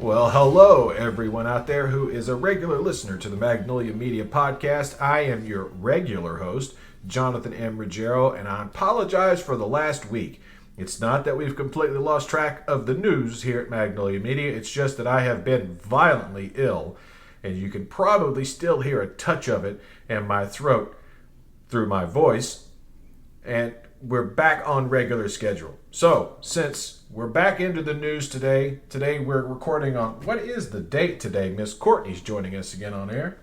Well, hello, everyone out there who is a regular listener to the Magnolia Media Podcast. I am your regular host, Jonathan M. Ruggiero, and I apologize for the last week. It's not that we've completely lost track of the news here at Magnolia Media. It's just that I have been violently ill, and you can probably still hear a touch of it in my throat through my voice. And we're back on regular schedule. So, since we're back into the news today we're recording on, what is the date today? Miss Courtney's joining us again on air.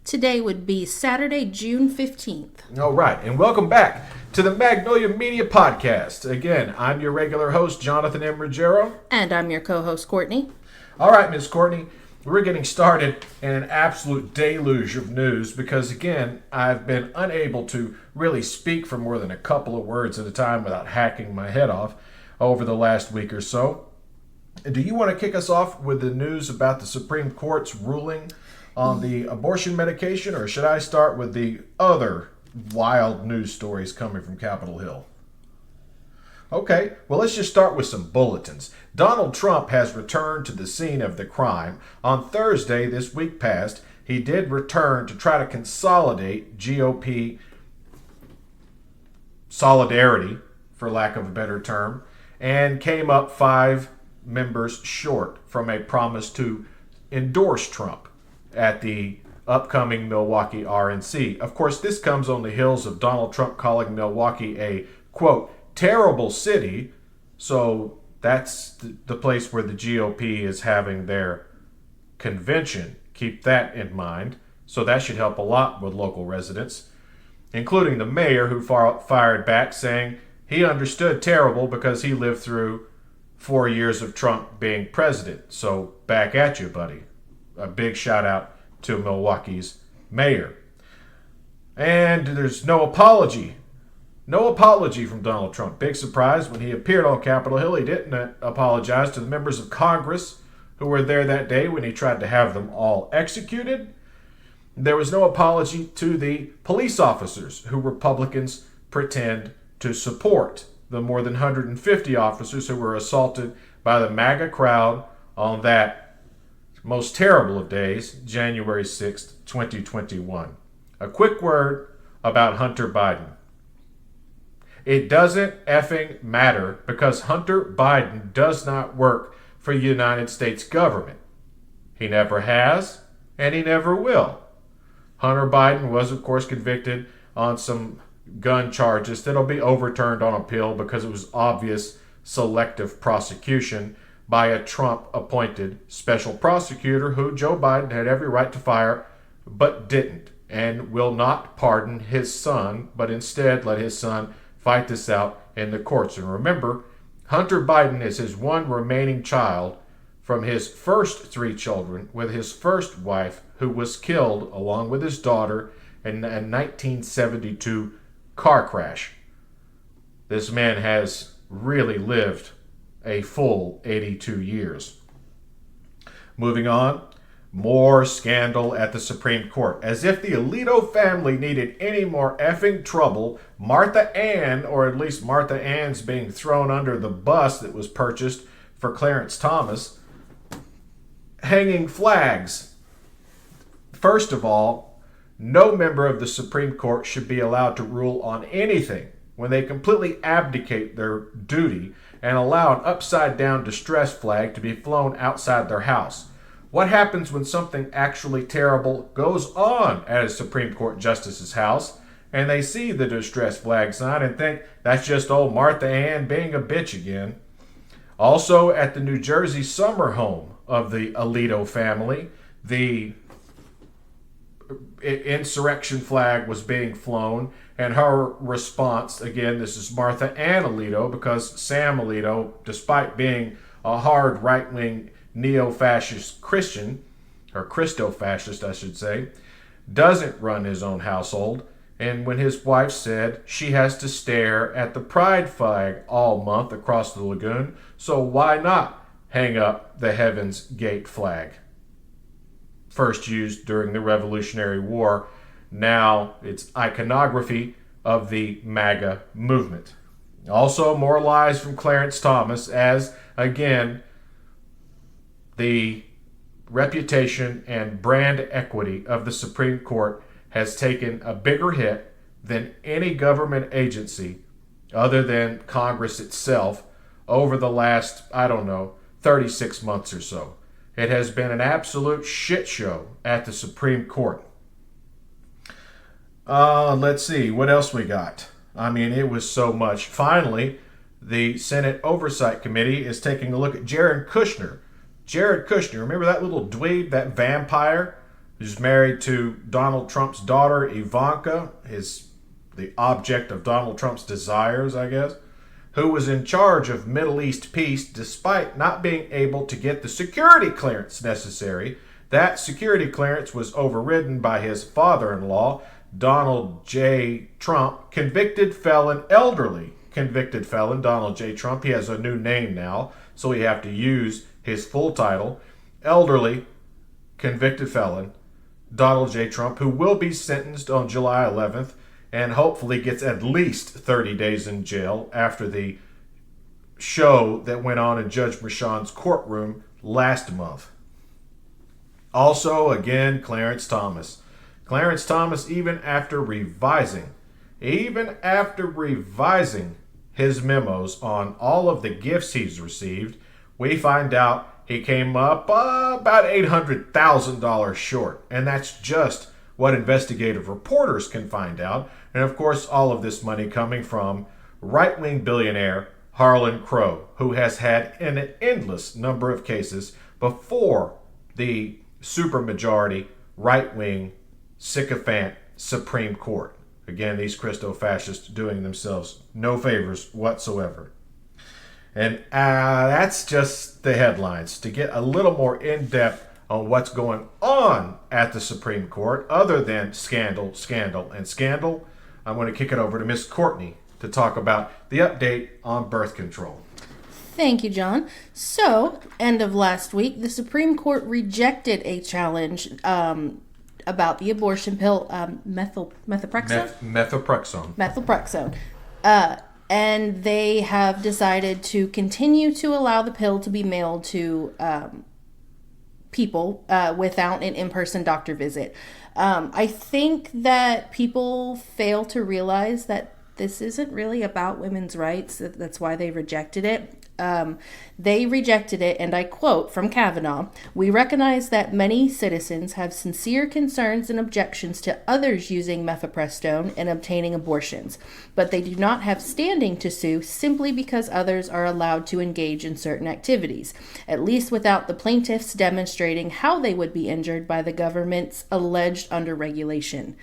Today would be Saturday, June 15th. All right, and welcome back to the Magnolia Media Podcast. Again, I'm your regular host, Jonathan M. Ruggiero. And I'm your co-host, Courtney. All right, Miss Courtney, we're getting started in an absolute deluge of news because, again, I've been unable to really speak for more than a couple of words at a time without hacking my head off over the last week or so. Do you want to kick us off with the news about the Supreme Court's ruling on the abortion medication, or should I start with the other wild news stories coming from Capitol Hill? Okay, well, let's just start with some bulletins. Donald Trump has returned to the scene of the crime. On Thursday, this week past, he did return to try to consolidate GOP solidarity, for lack of a better term, and came up 5 members short from a promise to endorse Trump at the upcoming Milwaukee RNC. Of course, this comes on the heels of Donald Trump calling Milwaukee a, quote, terrible city. So that's the place where the GOP is having their convention. Keep that in mind. So that should help a lot with local residents, including the mayor, who fired back saying he understood terrible because he lived through 4 years of Trump being president. So back at you, buddy. A big shout out to Milwaukee's mayor. And there's no apology. No apology from Donald Trump. Big surprise. When he appeared on Capitol Hill, he didn't apologize to the members of Congress who were there that day when he tried to have them all executed. There was no apology to the police officers who Republicans pretend to support, the more than 150 officers who were assaulted by the MAGA crowd on that most terrible of days, January 6th, 2021. A quick word about Hunter Biden. It doesn't effing matter because Hunter Biden does not work for the United States government. He never has, and he never will. Hunter Biden was, of course, convicted on some gun charges that'll be overturned on appeal because it was obvious selective prosecution by a Trump-appointed special prosecutor who Joe Biden had every right to fire but didn't, and will not pardon his son, but instead let his son fight this out in the courts. And remember, Hunter Biden is his one remaining child from his first 3 children with his first wife, who was killed along with his daughter in a 1972 car crash. This man has really lived a full 82 years. Moving on, more scandal at the Supreme Court. As if the Alito family needed any more effing trouble, Martha Ann, or at least Martha Ann's being thrown under the bus that was purchased for Clarence Thomas, hanging flags. First of all, no member of the Supreme Court should be allowed to rule on anything when they completely abdicate their duty and allow an upside-down distress flag to be flown outside their house. What happens when something actually terrible goes on at a Supreme Court justice's house and they see the distress flag sign and think that's just old Martha Ann being a bitch again? Also, at the New Jersey summer home of the Alito family, the insurrection flag was being flown, and her response, again, this is Martha Ann Alito, because Sam Alito, despite being a hard right-wing neo-fascist Christian, or Christo-fascist, I should say, doesn't run his own household. And when his wife said she has to stare at the pride flag all month across the lagoon, so why not hang up the Heaven's Gate flag? First used during the Revolutionary War. Now it's iconography of the MAGA movement. Also, more lies from Clarence Thomas as, again, the reputation and brand equity of the Supreme Court has taken a bigger hit than any government agency other than Congress itself over the last, 36 months or so. It has been an absolute shit show at the Supreme Court. Let's see, what else we got? It was so much. Finally, the Senate Oversight Committee is taking a look at Jared Kushner. Jared Kushner, remember that little dweeb, that vampire who's married to Donald Trump's daughter, Ivanka, the object of Donald Trump's desires, I guess, who was in charge of Middle East peace despite not being able to get the security clearance necessary. That security clearance was overridden by his father-in-law, Donald J. Trump, elderly convicted felon, Donald J. Trump. He has a new name now, so we have to use his full title, elderly convicted felon, Donald J. Trump, who will be sentenced on July 11th and hopefully gets at least 30 days in jail after the show that went on in Judge Merchan's courtroom last month. Also, again, Clarence Thomas. Clarence Thomas, even after revising his memos on all of the gifts he's received, we find out he came up about $800,000 short. And that's just what investigative reporters can find out. And of course, all of this money coming from right-wing billionaire Harlan Crow, who has had an endless number of cases before the supermajority right-wing sycophant Supreme Court. Again, these Christo-fascists doing themselves no favors whatsoever. And that's just the headlines. To get a little more in-depth on what's going on at the Supreme Court, other than scandal, scandal, and scandal, I'm going to kick it over to Miss Courtney to talk about the update on birth control. Thank you, John. So, end of last week, the Supreme Court rejected a challenge about the abortion pill, methotrexone? Methotrexone. And they have decided to continue to allow the pill to be mailed to people without an in-person doctor visit. I think that people fail to realize that this isn't really about women's rights. That's why they rejected it. They rejected it, and I quote from Kavanaugh, "We recognize that many citizens have sincere concerns and objections to others using mifepristone and obtaining abortions, but they do not have standing to sue simply because others are allowed to engage in certain activities, at least without the plaintiffs demonstrating how they would be injured by the government's alleged under-regulation."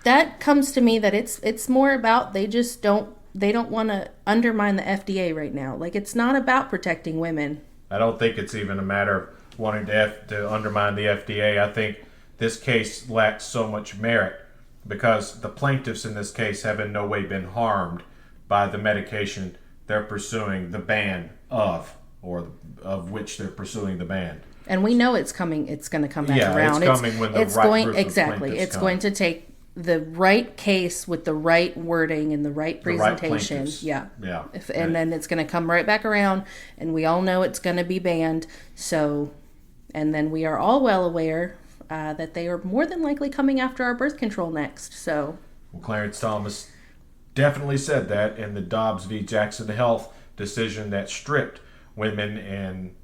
That comes to me that it's more about they don't want to undermine the FDA right now. Like, it's not about protecting women. I don't think it's even a matter of wanting to undermine the FDA. I think this case lacks so much merit because the plaintiffs in this case have in no way been harmed by the medication they're pursuing the ban of, or of which they're pursuing the ban. And we know it's coming. It's going to come back around. It's coming when the right group of plaintiffs It's come. going to take the right case with the right wording and the right presentation. And then it's going to come right back around, and we all know it's going to be banned. So, and then we are all well aware that they are more than likely coming after our birth control next. So, well, Clarence Thomas definitely said that in the Dobbs v. Jackson Health decision that stripped women in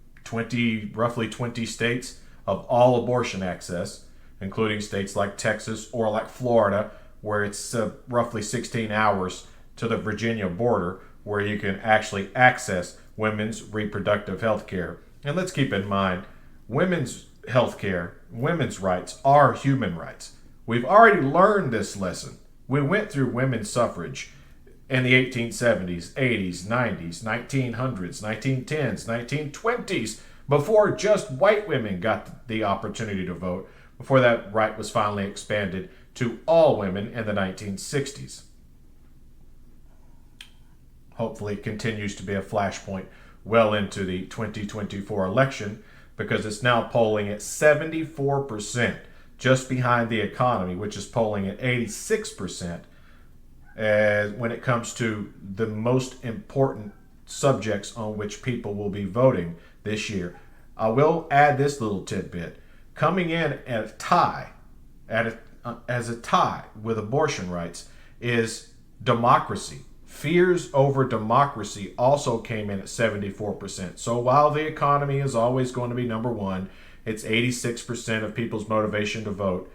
roughly 20 states of all abortion access, including states like Texas or like Florida, where it's roughly 16 hours to the Virginia border, where you can actually access women's reproductive health care. And let's keep in mind, women's health care, women's rights are human rights. We've already learned this lesson. We went through women's suffrage in the 1870s, 80s, 90s, 1900s, 1910s, 1920s, before just white women got the opportunity to vote, before that right was finally expanded to all women in the 1960s. Hopefully it continues to be a flashpoint well into the 2024 election, because it's now polling at 74%, just behind the economy, which is polling at 86%, when it comes to the most important subjects on which people will be voting this year. I will add this little tidbit. Coming in at a tie, as a tie with abortion rights, is democracy. Fears over democracy also came in at 74%. So while the economy is always going to be number one, it's 86% of people's motivation to vote.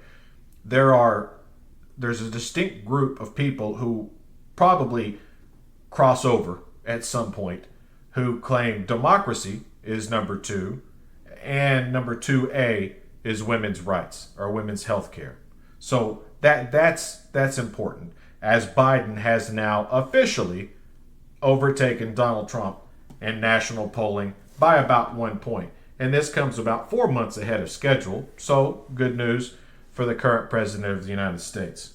There's a distinct group of people who probably cross over at some point who claim democracy is number two, and number 2A is women's rights or women's health care. So that's important, as Biden has now officially overtaken Donald Trump in national polling by about 1 point. And this comes about 4 months ahead of schedule. So good news for the current president of the United States.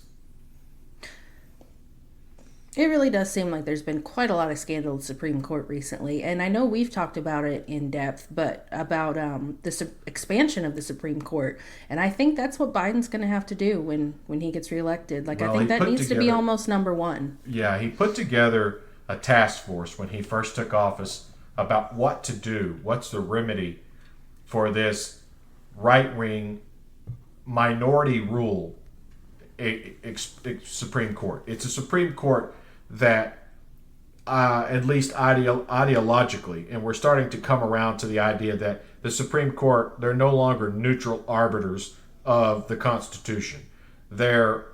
It really does seem like there's been quite a lot of scandal in the Supreme Court recently. And I know we've talked about it in depth, but about the expansion of the Supreme Court. And I think that's what Biden's going to have to do when he gets reelected. Like, well, I think that needs to be almost number one. Yeah, he put together a task force when he first took office about what to do. What's the remedy for this right-wing minority rule Supreme Court? It's a Supreme Court that at least ideologically, and we're starting to come around to the idea that the Supreme Court, they're no longer neutral arbiters of the Constitution. They're,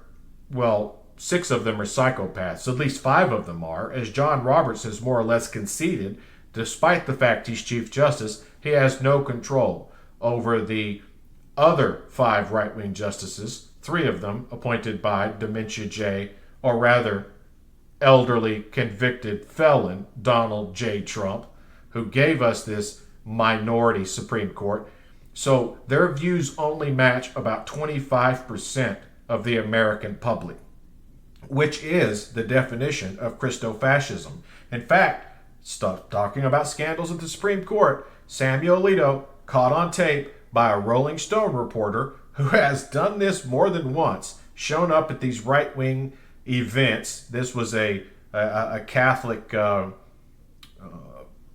well, 6 of them are psychopaths. At least 5 of them are, as John Roberts has more or less conceded. Despite the fact he's Chief Justice, he has no control over the other 5 right-wing justices, 3 of them appointed by Dementia J, or rather elderly convicted felon Donald J. Trump, who gave us this minority Supreme Court. So their views only match about 25% of the American public, which is the definition of Christofascism. In fact, talking about scandals at the Supreme Court, Samuel Alito, caught on tape by a Rolling Stone reporter who has done this more than once, shown up at these right-wing events. This was a Catholic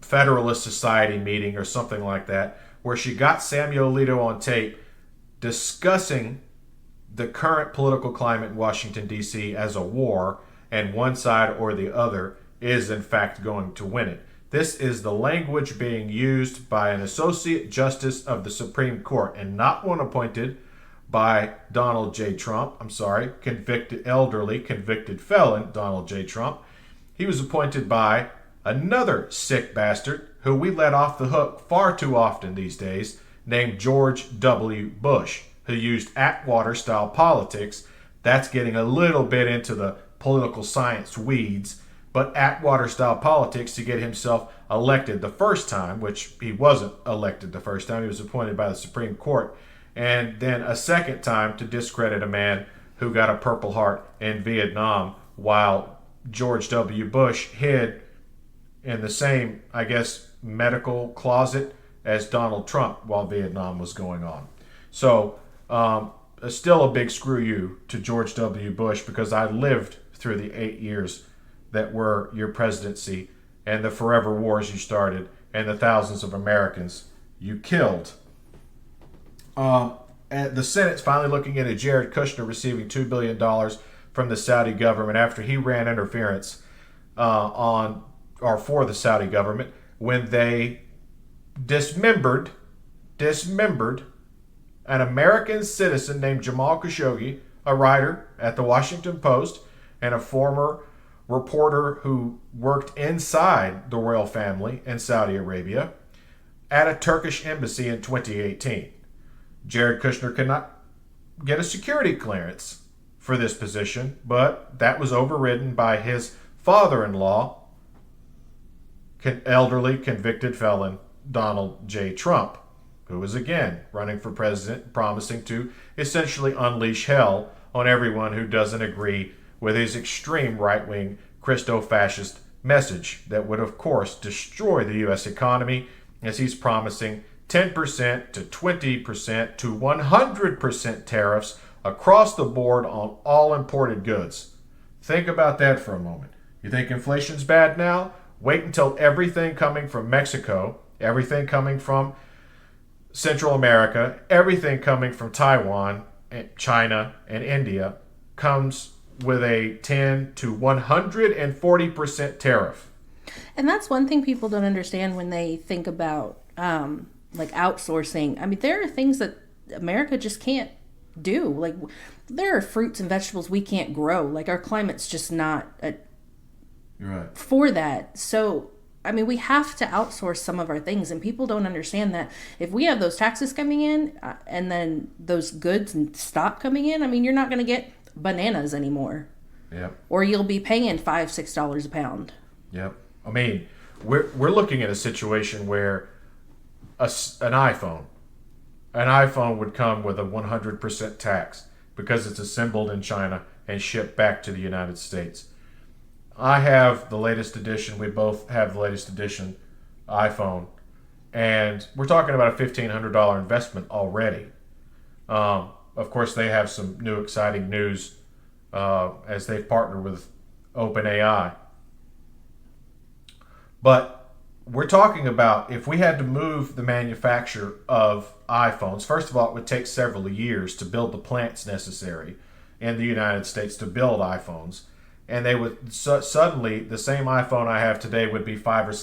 Federalist Society meeting or something like that, where she got Samuel Alito on tape discussing the current political climate in Washington, D.C. as a war, and one side or the other is in fact going to win it. This is the language being used by an Associate Justice of the Supreme Court, and not one appointed by Donald J. Trump. Elderly convicted felon Donald J. Trump. He was appointed by another sick bastard who we let off the hook far too often these days, named George W. Bush, who used Atwater-style politics. That's getting a little bit into the political science weeds, but Atwater-style politics to get himself elected the first time, which he wasn't elected the first time. He was appointed by the Supreme Court. And then a second time to discredit a man who got a Purple Heart in Vietnam, while George W. Bush hid in the same, I guess, medical closet as Donald Trump while Vietnam was going on. So still a big screw you to George W. Bush, because I lived through the 8 years that were your presidency and the forever wars you started and the thousands of Americans you killed. And the Senate's finally looking into Jared Kushner receiving $2 billion from the Saudi government after he ran interference for the Saudi government when they dismembered an American citizen named Jamal Khashoggi, a writer at the Washington Post and a former reporter who worked inside the royal family in Saudi Arabia, at a Turkish embassy in 2018. Jared Kushner could not get a security clearance for this position, but that was overridden by his father-in-law, elderly convicted felon Donald J. Trump, who was again running for president, promising to essentially unleash hell on everyone who doesn't agree with his extreme right-wing Christo-fascist message that would, of course, destroy the U.S. economy, as he's promising 10% to 20% to 100% tariffs across the board on all imported goods. Think about that for a moment. You think inflation's bad now? Wait until everything coming from Mexico, everything coming from Central America, everything coming from Taiwan, and China, and India comes with a 10 to 140% tariff. And that's one thing people don't understand when they think about like outsourcing. I mean, there are things that America just can't do. Like, there are fruits and vegetables we can't grow. Like, our climate's just not You're right. for that. So, I mean, we have to outsource some of our things, and people don't understand that if we have those taxes coming in and then those goods stop coming in, I mean, you're not going to get bananas anymore. Yep. Or you'll be paying $5-6 a pound. Yep. I mean, we're looking at a situation where an iPhone would come with a 100% tax because it's assembled in China and shipped back to the United States. I have the latest edition. We both have the latest edition iPhone, and we're talking about a $1,500 investment already. Of course, they have some new exciting news as they've partnered with OpenAI. But we're talking about if we had to move the manufacture of iPhones, first of all, it would take several years to build the plants necessary in the United States to build iPhones. And they would suddenly, the same iPhone I have today would be $5,000 or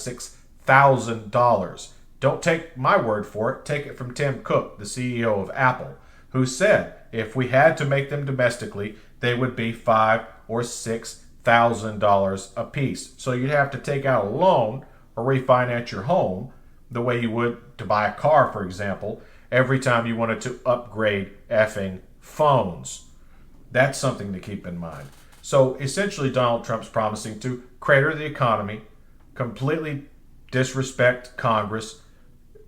$6,000. Don't take my word for it. Take it from Tim Cook, the CEO of Apple, who said if we had to make them domestically, they would be $5,000 or $6,000 a piece. So you'd have to take out a loan or refinance your home the way you would to buy a car, for example, every time you wanted to upgrade effing phones. That's something to keep in mind. So essentially, Donald Trump's promising to crater the economy, completely disrespect Congress,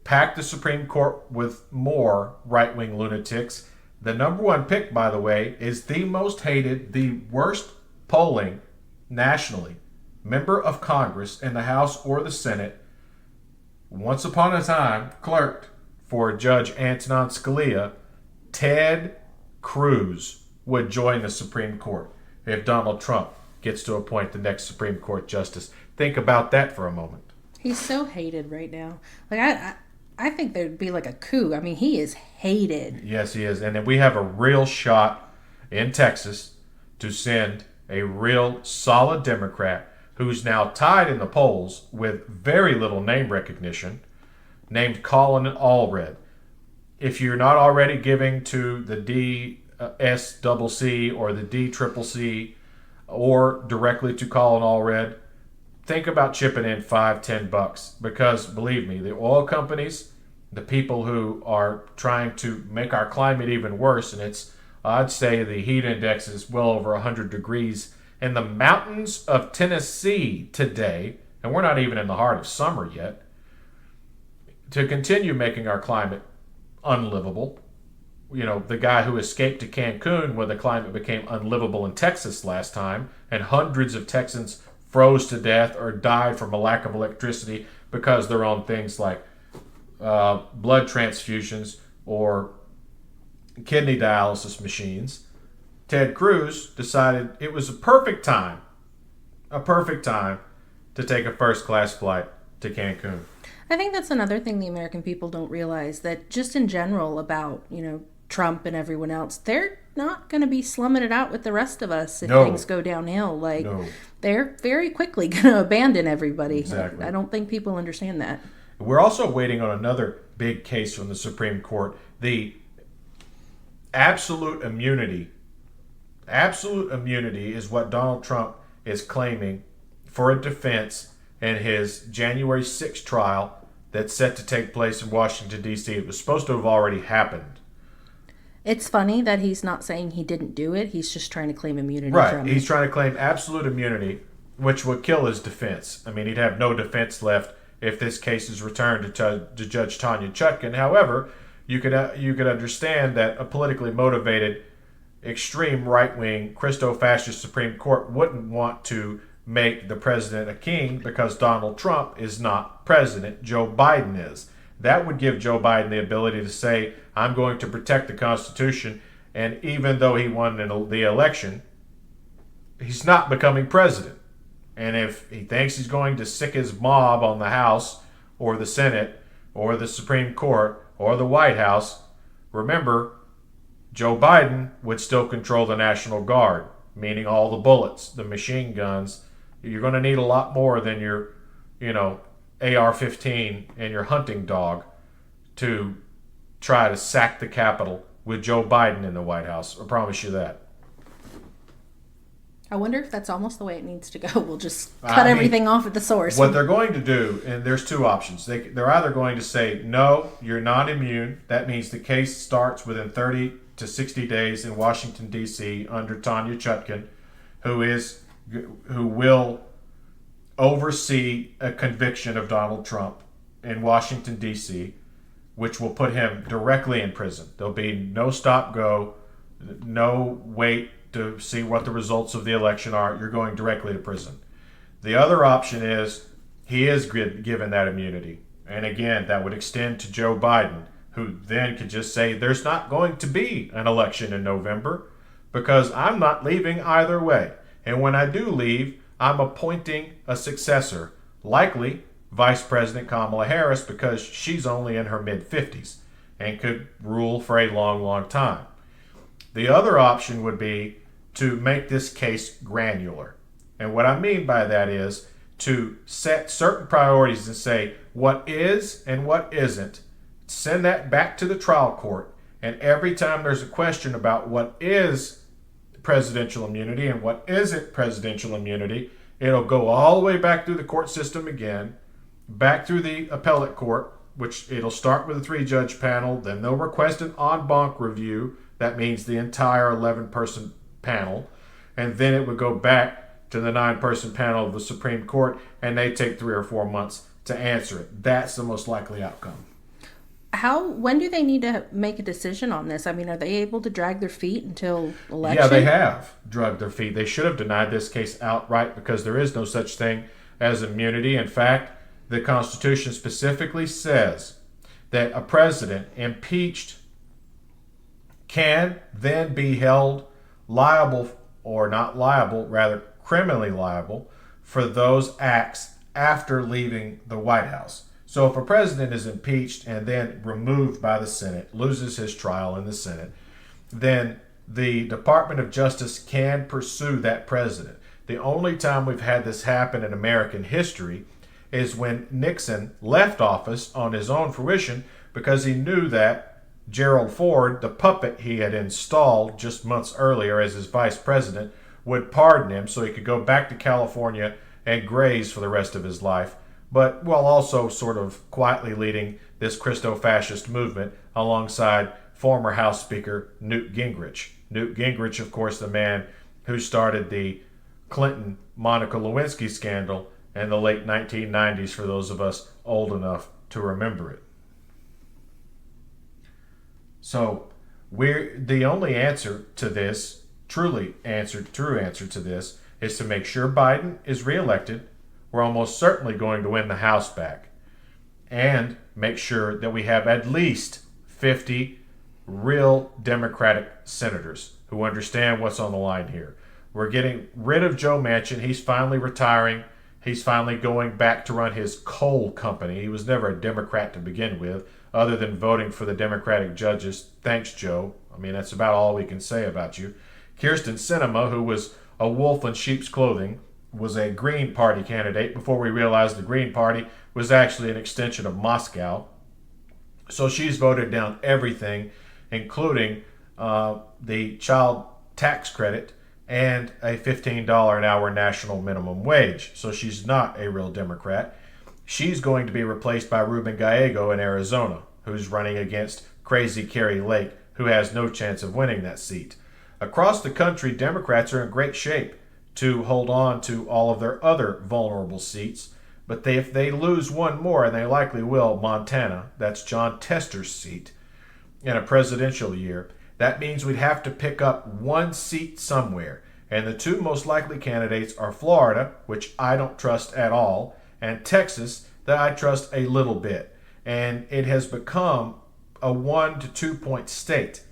pack the Supreme Court with more right-wing lunatics. The number one pick, by the way, is the most hated, the worst polling nationally member of Congress in the House or the Senate, once upon a time clerked for Judge Antonin Scalia. Ted Cruz would join the Supreme Court if Donald Trump gets to appoint the next Supreme Court justice. Think about that for a moment. He's so hated right now. Like, I think there'd be like a coup. I mean, he is hated. Yes, he is. And then we have a real shot in Texas to send a real solid Democrat who's now tied in the polls with very little name recognition, named Colin Allred. If you're not already giving to the DSCC or the DCCC or directly to Colin Allred, think about chipping in $5-10 because believe me, the oil companies, the people who are trying to make our climate even worse, and I'd say the heat index is well over 100 degrees in the mountains of Tennessee today, and we're not even in the heart of summer yet, to continue making our climate unlivable. You know, the guy who escaped to Cancun where the climate became unlivable in Texas last time, and hundreds of Texans froze to death or died from a lack of electricity because they're on things like blood transfusions or kidney dialysis machines. Ted Cruz decided it was a perfect time to take a first-class flight to Cancun. I think that's another thing the American people don't realize, that just in general about, Trump and everyone else, they're not going to be slumming it out with the rest of us if things go downhill. They're very quickly going to abandon everybody. Exactly. I don't think people understand that. We're also waiting on another big case from the Supreme Court, the absolute immunity. Absolute immunity is what Donald Trump is claiming for a defense in his January 6th trial that's set to take place in Washington, D.C. It was supposed to have already happened. It's funny that he's not saying he didn't do it. He's just trying to claim immunity from Right. it. He's trying to claim absolute immunity, which would kill his defense. I mean, he'd have no defense left if this case is returned to Judge Tanya Chutkan. However, you could understand that a politically motivated, extreme right-wing, Christo-fascist Supreme Court wouldn't want to make the president a king because Donald Trump is not president. Joe Biden is. That would give Joe Biden the ability to say, I'm going to protect the Constitution, and even though he won the election, he's not becoming president. And if he thinks he's going to sick his mob on the House or the Senate or the Supreme Court, or the White House, remember, Joe Biden would still control the National Guard, meaning all the bullets, the machine guns. You're going to need a lot more than your, AR-15 and your hunting dog to try to sack the Capitol with Joe Biden in the White House. I promise you that. I wonder if that's almost the way it needs to go. We'll just cut everything off at the source. What they're going to do, and there's two options. They're either going to say, no, you're not immune. That means the case starts within 30 to 60 days in Washington, D.C. under Tanya Chutkan, who will oversee a conviction of Donald Trump in Washington, D.C., which will put him directly in prison. There'll be no stop-go, no wait to see what the results of the election are. You're going directly to prison. The other option is he is given that immunity. And again, that would extend to Joe Biden, who then could just say there's not going to be an election in November because I'm not leaving either way. And when I do leave, I'm appointing a successor, likely Vice President Kamala Harris, because she's only in her mid-50s and could rule for a long, long time. The other option would be to make this case granular. And what I mean by that is to set certain priorities and say what is and what isn't. Send that back to the trial court. And every time there's a question about what is presidential immunity and what isn't presidential immunity, it'll go all the way back through the court system again, back through the appellate court, which it'll start with a 3-judge panel. Then they'll request an en banc review. That means the entire 11-person panel. And then it would go back to the 9-person panel of the Supreme Court, and they take 3 or 4 months to answer it. That's the most likely outcome. When do they need to make a decision on this? I mean, are they able to drag their feet until election? Yeah, they have dragged their feet. They should have denied this case outright because there is no such thing as immunity. In fact, the Constitution specifically says that a president impeached can then be held liable, or not liable, rather criminally liable, for those acts after leaving the White House. So if a president is impeached and then removed by the Senate, loses his trial in the Senate, then the Department of Justice can pursue that president. The only time we've had this happen in American history is when Nixon left office on his own fruition because he knew that Gerald Ford, the puppet he had installed just months earlier as his vice president, would pardon him so he could go back to California and graze for the rest of his life, but while also sort of quietly leading this Christo-fascist movement alongside former House Speaker Newt Gingrich. Newt Gingrich, of course, the man who started the Clinton-Monica Lewinsky scandal in the late 1990s, for those of us old enough to remember it. So the only answer to this, true answer to this, is to make sure Biden is reelected. We're almost certainly going to win the House back. And make sure that we have at least 50 real Democratic senators who understand what's on the line here. We're getting rid of Joe Manchin. He's finally retiring. He's finally going back to run his coal company. He was never a Democrat to begin with, other than voting for the Democratic judges. Thanks, Joe. I mean, that's about all we can say about you. Kyrsten Sinema, who was a wolf in sheep's clothing, was a Green Party candidate before we realized the Green Party was actually an extension of Moscow. So she's voted down everything, including the child tax credit and a $15 an hour national minimum wage. So she's not a real Democrat. She's going to be replaced by Ruben Gallego in Arizona, who's running against crazy Carrie Lake, who has no chance of winning that seat. Across the country, Democrats are in great shape to hold on to all of their other vulnerable seats. But if they lose one more, and they likely will, Montana, that's John Tester's seat, in a presidential year, that means we'd have to pick up one seat somewhere. And the two most likely candidates are Florida, which I don't trust at all, and Texas, that I trust a little bit. And it has become a 1 to 2 point state.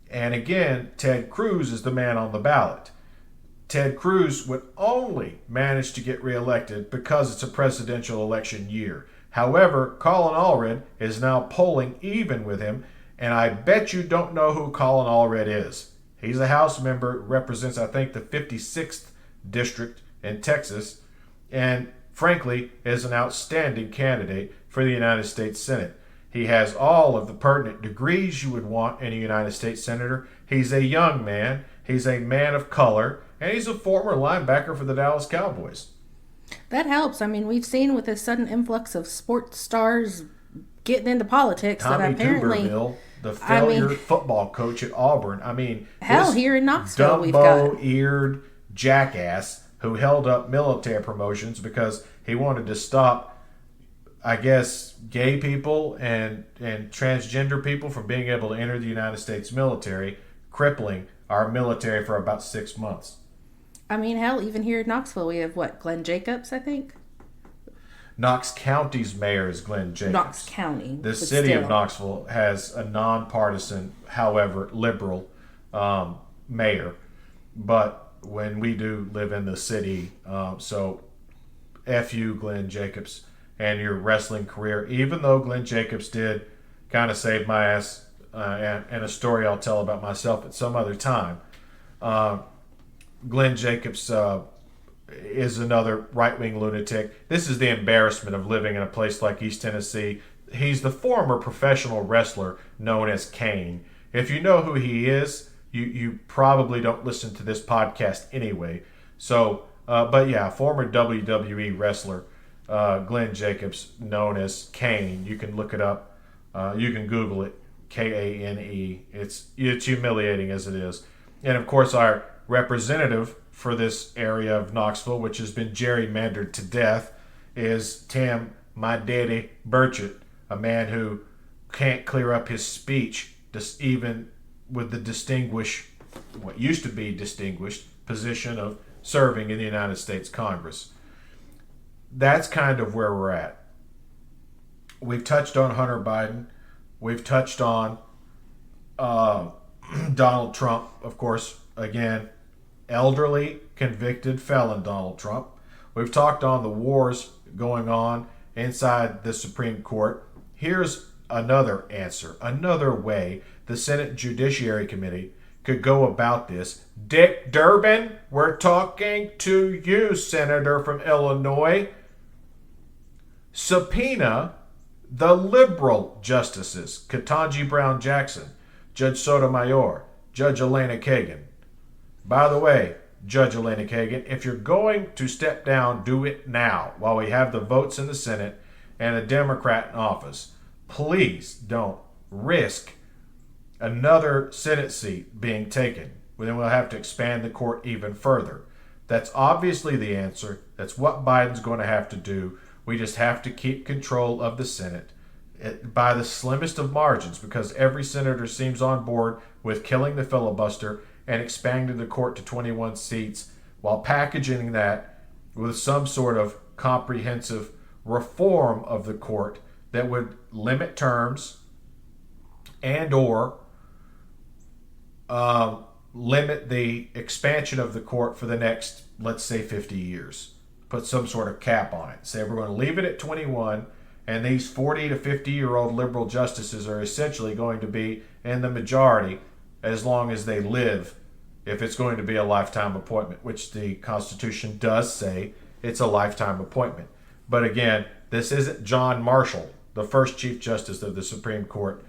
And again, Ted Cruz is the man on the ballot. Ted Cruz would only manage to get reelected because it's a presidential election year. However, Colin Allred is now polling even with him, and I bet you don't know who Colin Allred is. He's a House member, represents, I think, the 56th district in Texas, and frankly, is an outstanding candidate for the United States Senate. He has all of the pertinent degrees you would want in a United States Senator. He's a young man. He's a man of color. And he's a former linebacker for the Dallas Cowboys. That helps. I mean, we've seen with this sudden influx of sports stars getting into politics Tommy that apparently... Tuberville, the failure football coach at Auburn. I mean... Hell, here in Knoxville we've got... Dumbo-eared jackass who held up military promotions because he wanted to stop, I guess, gay people and transgender people from being able to enter the United States military, crippling our military for about 6 months. I mean, hell, even here in Knoxville, we have, Glenn Jacobs, I think? Knox County's mayor is Glenn Jacobs. Knox County. The city of Knoxville has a nonpartisan, however, liberal mayor. But when we do live in the city, so F you, Glenn Jacobs, and your wrestling career, even though Glenn Jacobs did kind of save my ass, and a story I'll tell about myself at some other time. Glenn Jacobs is another right-wing lunatic. This is the embarrassment of living in a place like East Tennessee. He's the former professional wrestler known as Kane. If you know who he is, you probably don't listen to this podcast anyway. So, but yeah, former WWE wrestler Glenn Jacobs, known as Kane. You can look it up. You can Google it. Kane. It's humiliating as it is. And of course, our representative for this area of Knoxville, which has been gerrymandered to death, is Tim My Daddy Burchett, a man who can't clear up his speech, just even with the what used to be distinguished position of serving in the United States Congress. That's kind of where we're at. We've touched on Hunter Biden. We've touched on Donald Trump, of course, again, elderly, convicted felon Donald Trump. We've talked on the wars going on inside the Supreme Court. Here's another answer, another way the Senate Judiciary Committee could go about this. Dick Durbin, we're talking to you, Senator from Illinois. Subpoena the liberal justices, Ketanji Brown Jackson, Judge Sotomayor, Judge Elena Kagan. By the way, Judge Elena Kagan, if you're going to step down, do it now while we have the votes in the Senate and a Democrat in office. Please don't risk another Senate seat being taken. Then we'll have to expand the court even further. That's obviously the answer. That's what Biden's going to have to do. We just have to keep control of the Senate by the slimmest of margins, because every senator seems on board with killing the filibuster and expanding the court to 21 seats while packaging that with some sort of comprehensive reform of the court that would limit terms and or limit the expansion of the court for the next, let's say, 50 years. Put some sort of cap on it. Say we're going to leave it at 21, and these 40 to 50-year-old liberal justices are essentially going to be in the majority as long as they live, if it's going to be a lifetime appointment, which the Constitution does say it's a lifetime appointment. But again, this isn't John Marshall, the first Chief Justice of the Supreme Court,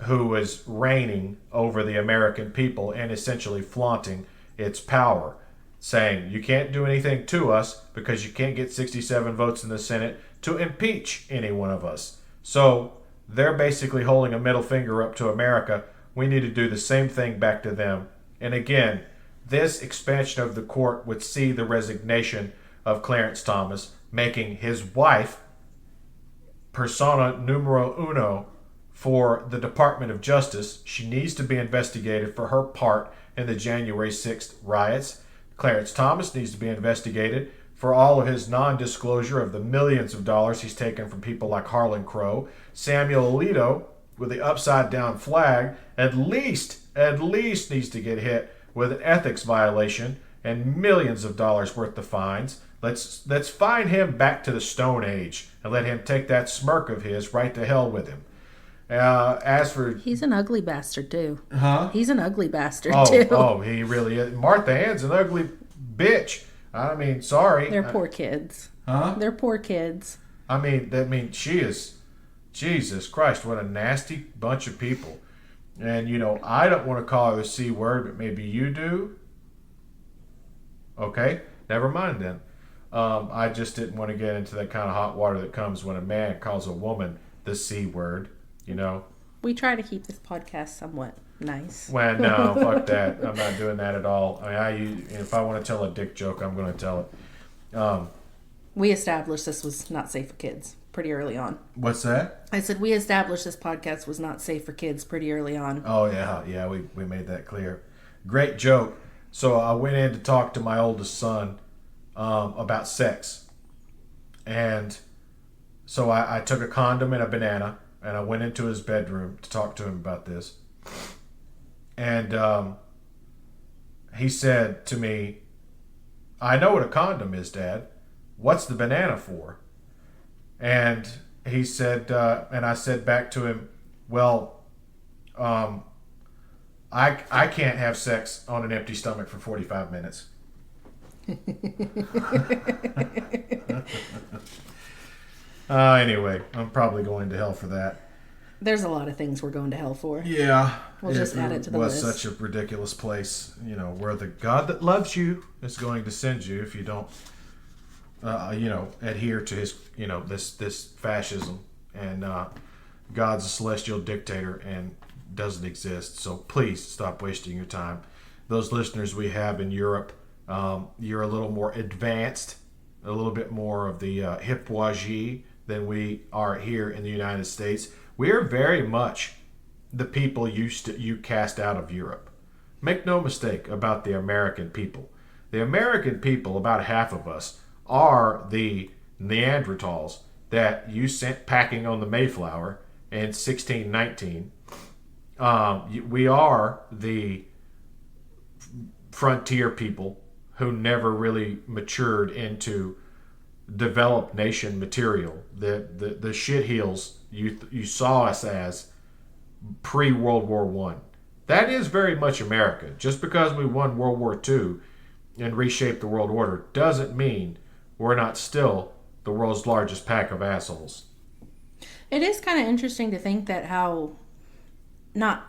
who is reigning over the American people and essentially flaunting its power, saying you can't do anything to us because you can't get 67 votes in the Senate to impeach any one of us. So they're basically holding a middle finger up to America. We need to do the same thing back to them. And again, this expansion of the court would see the resignation of Clarence Thomas, making his wife persona numero uno for the Department of Justice. She needs to be investigated for her part in the January 6th riots. Clarence Thomas needs to be investigated for all of his non-disclosure of the millions of dollars he's taken from people like Harlan Crow. Samuel Alito, with the upside-down flag, at least needs to get hit with an ethics violation and millions of dollars worth of fines. Let's find him back to the Stone Age and let him take that smirk of his right to hell with him. As for He's an ugly bastard too. huh? He's an ugly bastard too. Oh, he really is. Martha Ann's an ugly bitch. I mean, sorry. They're poor kids. Huh? They're poor kids. I mean, she is. Jesus Christ, what a nasty bunch of people. And I don't want to call her the C word, but maybe you do. Okay, never mind then. I just didn't want to get into that kind of hot water that comes when a man calls a woman the C word. We try to keep this podcast somewhat nice. Well, no, fuck that. I'm not doing that at all. If I want to tell a dick joke, I'm going to tell it. We established this was not safe for kids pretty early on. What's that? I said we established this podcast was not safe for kids pretty early on. Oh, yeah, we made that clear. Great joke. So I went in to talk to my oldest son about sex. And so I took a condom and a banana, and I went into his bedroom to talk to him about this. And he said to me, I know what a condom is, Dad. What's the banana for? And he said, and I said back to him, well, I can't have sex on an empty stomach for 45 minutes. Anyway, I'm probably going to hell for that. There's a lot of things we're going to hell for. Yeah. We'll just add it to the list. It was such a ridiculous place, where the God that loves you is going to send you if you don't, adhere to his, this fascism. And God's a celestial dictator and doesn't exist. So please stop wasting your time. Those listeners we have in Europe, you're a little more advanced, a little bit more of the hip bourgeois than we are here in the United States. We are very much the people you cast out of Europe. Make no mistake about the American people. The American people, about half of us, are the Neanderthals that you sent packing on the Mayflower in 1619. We are the frontier people who never really matured into developed nation material. The shitheels you saw us as pre-World War One. That is very much America. Just because we won World War II and reshaped the world order doesn't mean we're not still the world's largest pack of assholes. It is kind of interesting to think that how, not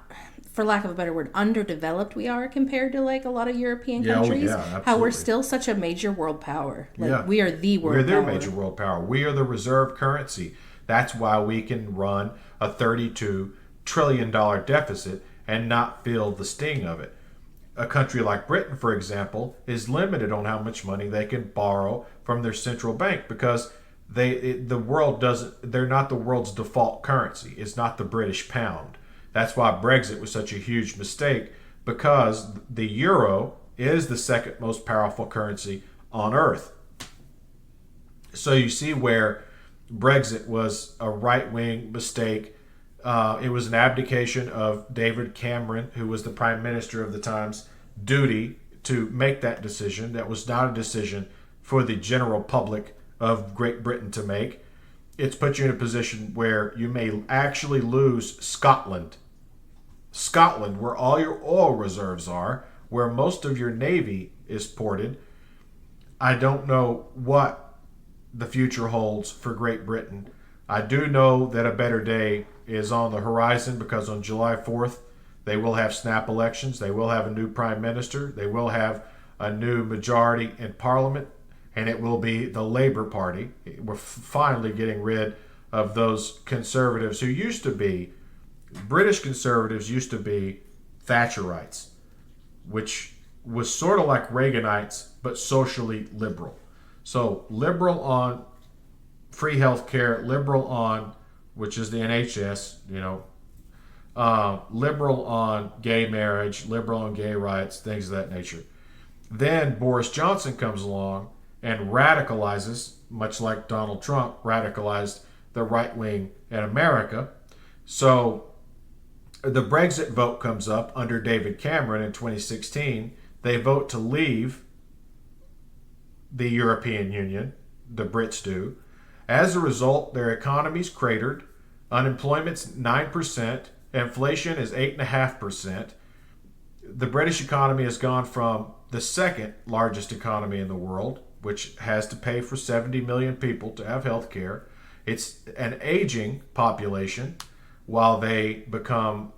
for lack of a better word, underdeveloped we are compared to like a lot of European countries. How we're still such a major world power. We are the world power. We're their major world power. We are the reserve currency. That's why we can run a $32 trillion deficit and not feel the sting of it. A country like Britain, for example, is limited on how much money they can borrow from their central bank because they're not the world's default currency. It's not the British pound. That's why Brexit was such a huge mistake, because the euro is the second most powerful currency on earth. So you see where Brexit was a right-wing mistake. It was an abdication of David Cameron, who was the prime minister of the time's duty to make that decision. That was not a decision for the general public of Great Britain to make. It's put you in a position where you may actually lose Scotland. Scotland, where all your oil reserves are, where most of your navy is ported. I don't know what the future holds for Great Britain. I do know that a better day is on the horizon, because on July 4th, they will have snap elections. They will have a new prime minister. They will have a new majority in parliament, and it will be the Labour Party. We're finally getting rid of those conservatives who used to be, British conservatives used to be Thatcherites, which was sort of like Reaganites, but socially liberal. So liberal on free health care, liberal on, which is the NHS, liberal on gay marriage, liberal on gay rights, things of that nature. Then Boris Johnson comes along and radicalizes, much like Donald Trump radicalized the right wing in America. So the Brexit vote comes up under David Cameron in 2016. They vote to leave the European Union, the Brits do. As a result, their economy's cratered, unemployment's 9%, inflation is 8.5%. The British economy has gone from the second largest economy in the world, which has to pay for 70 million people to have health care. It's an aging population, while they become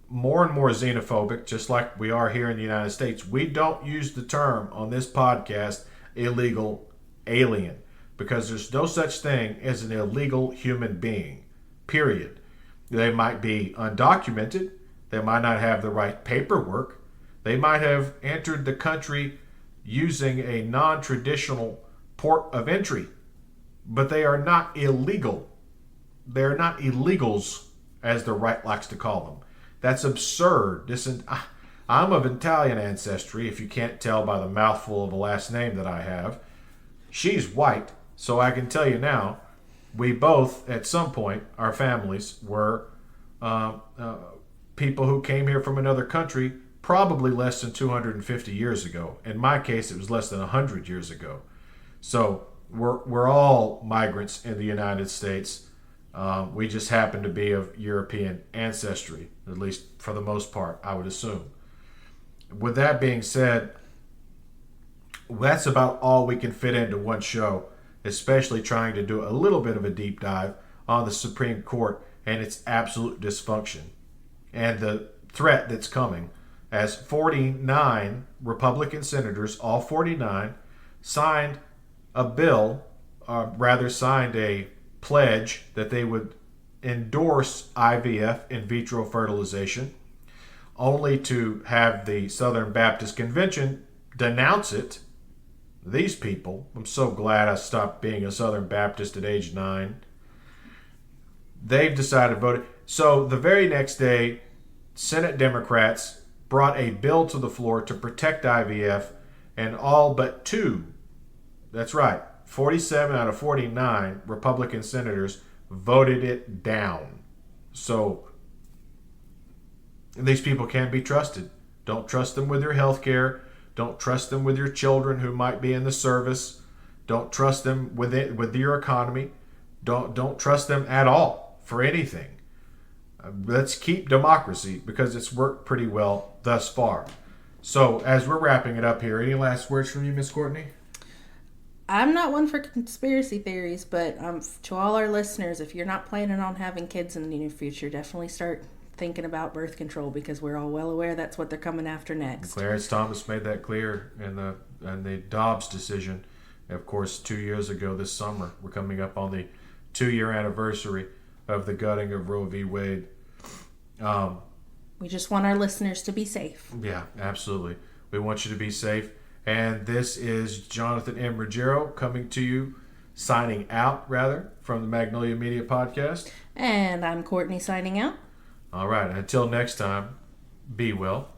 more and more xenophobic, just like we are here in the United States. We don't use the term on this podcast illegal alien, because there's no such thing as an illegal human being, period. They might be undocumented, they might not have the right paperwork, they might have entered the country using a non-traditional port of entry, but they are not illegal. They're not illegals, as the right likes to call them. That's absurd. I'm of Italian ancestry, if you can't tell by the mouthful of a last name that I have. She's white, so I can tell you now, we both, at some point, our families were people who came here from another country probably less than 250 years ago. In my case, it was less than 100 years ago. So we're all migrants in the United States. We just happen to be of European ancestry, at least for the most part, I would assume. With that being said, that's about all we can fit into one show, especially trying to do a little bit of a deep dive on the Supreme Court and its absolute dysfunction and the threat that's coming, as 49 Republican senators, all 49, signed a bill, signed a pledge that they would endorse IVF, in vitro fertilization, only to have the Southern Baptist Convention denounce it. These people, I'm so glad I stopped being a Southern Baptist at age 9. They've decided to vote. So the very next day, Senate Democrats brought a bill to the floor to protect IVF, and all but 2, that's right, 47 out of 49 Republican senators voted it down. So these people can't be trusted. Don't trust them with your health care. Don't trust them with your children who might be in the service. Don't trust them with your economy. Don't trust them at all for anything. Let's keep democracy, because it's worked pretty well thus far. So as we're wrapping it up here, any last words from you, Miss Courtney? I'm not one for conspiracy theories, but to all our listeners, if you're not planning on having kids in the near future, definitely start thinking about birth control, because we're all well aware that's what they're coming after next. Clarence Thomas made that clear in the Dobbs decision. Of course, 2 years ago this summer, we're coming up on the 2-year anniversary of the gutting of Roe v. Wade. We just want our listeners to be safe. Yeah, absolutely. We want you to be safe. And this is Jonathan M. Ruggiero coming to you, signing out, from the Magnolia Media Podcast. And I'm Courtney signing out. All right. Until next time, be well.